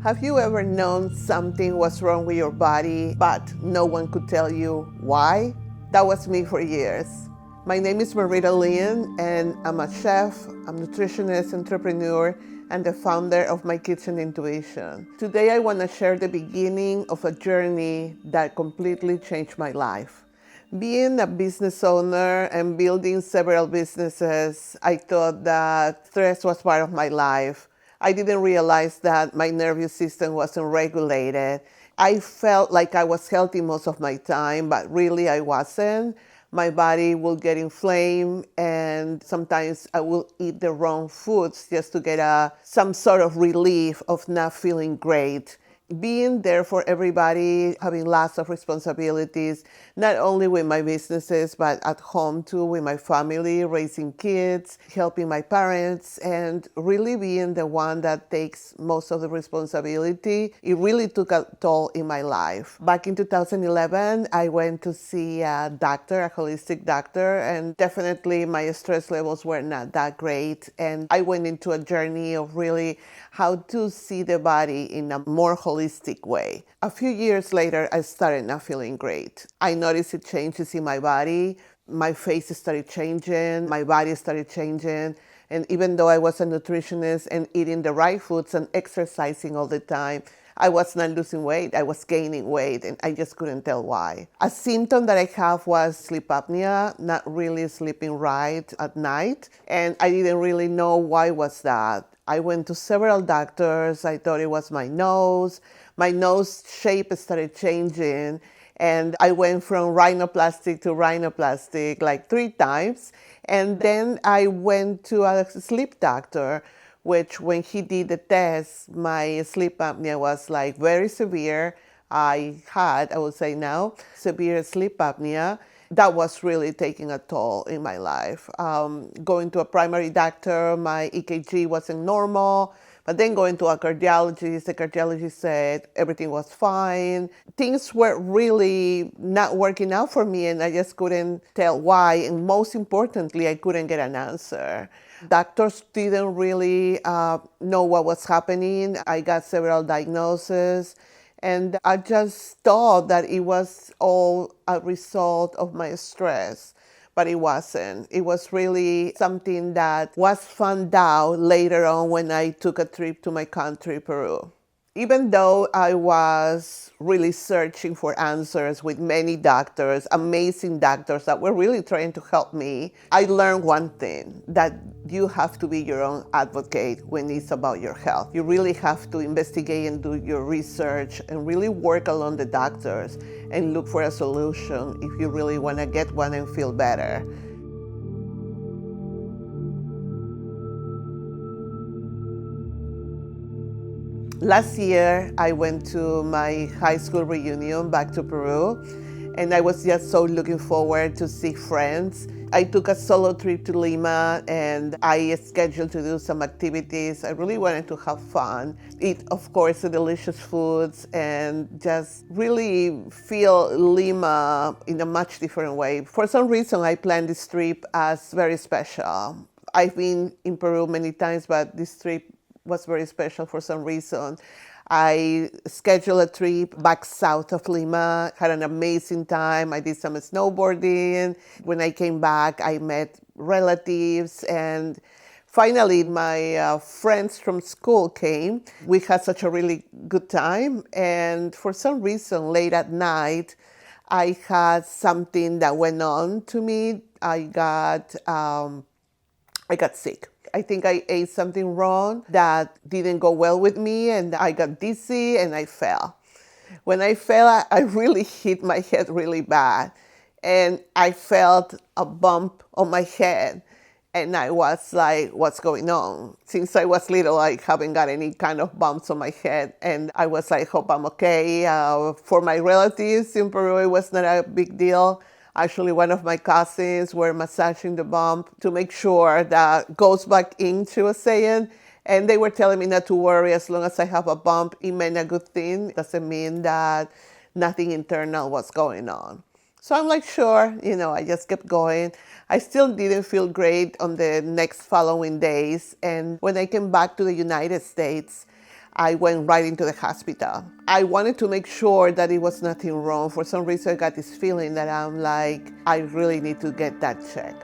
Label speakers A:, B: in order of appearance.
A: Have you ever known something was wrong with your body, but no one could tell you why? That was me for years. My name is Marita Lynn, and I'm a chef, a nutritionist, entrepreneur, and the founder of My Kitchen Intuition. Today, I want to share the beginning of a journey that completely changed my life. Being a business owner and building several businesses, I thought that stress was part of my life. I didn't realize that my nervous system wasn't regulated. I felt like I was healthy most of my time, but really I wasn't. My body will get inflamed, and sometimes I will eat the wrong foods just to get some sort of relief of not feeling great. Being there for everybody, having lots of responsibilities, not only with my businesses, but at home too, with my family, raising kids, helping my parents, and really being the one that takes most of the responsibility. It really took a toll in my life. Back in 2011, I went to see a doctor, a holistic doctor, and definitely my stress levels were not that great. And I went into a journey of really how to see the body in a more holistic way. A few years later, I started not feeling great. I noticed the changes in my body. My face started changing, my body started changing. And even though I was a nutritionist and eating the right foods and exercising all the time, I was not losing weight, I was gaining weight, and I just couldn't tell why. A symptom that I have was sleep apnea, not really sleeping right at night, and I didn't really know why was that. I went to several doctors. I thought it was my nose. My nose shape started changing, and I went from rhinoplasty to rhinoplasty like 3 times. And then I went to a sleep doctor, which when he did the test, my sleep apnea was like very severe. I would say now, severe sleep apnea. That was really taking a toll in my life. Going to a primary doctor, my EKG wasn't normal, but then going to a cardiologist, the cardiologist said everything was fine. Things were really not working out for me, and I just couldn't tell why. And most importantly, I couldn't get an answer. Doctors didn't really know what was happening. I got several diagnoses. And I just thought that it was all a result of my stress, but it wasn't. It was really something that was found out later on when I took a trip to my country, Peru. Even though I was really searching for answers with many doctors, amazing doctors that were really trying to help me, I learned one thing, that you have to be your own advocate when it's about your health. You really have to investigate and do your research and really work along the doctors and look for a solution if you really want to get one and feel better. Last year, I went to my high school reunion back to Peru, and I was just so looking forward to see friends. I took a solo trip to Lima, and I scheduled to do some activities. I really wanted to have fun, eat, of course, the delicious foods, and just really feel Lima in a much different way. For some reason, I planned this trip as very special. I've been in Peru many times, but this trip was very special for some reason. I scheduled a trip back south of Lima, had an amazing time. I did some snowboarding. When I came back, I met relatives, and finally my friends from school came. We had such a really good time, and for some reason, late at night, I had something that went on to me. I got sick. I think I ate something wrong that didn't go well with me, and I got dizzy and I fell. When I fell, I really hit my head really bad, and I felt a bump on my head, and I was like, what's going on? Since I was little, I haven't got any kind of bumps on my head, and I was like, hope I'm okay. For my relatives in Peru, it was not a big deal. Actually, one of my cousins were massaging the bump to make sure that goes back into a saying. And they were telling me not to worry, as long as I have a bump, it meant a good thing. Doesn't mean that nothing internal was going on. So I'm like, sure, I just kept going. I still didn't feel great on the next following days. And when I came back to the United States, I went right into the hospital. I wanted to make sure that it was nothing wrong. For some reason, I got this feeling that I'm like, I really need to get that checked.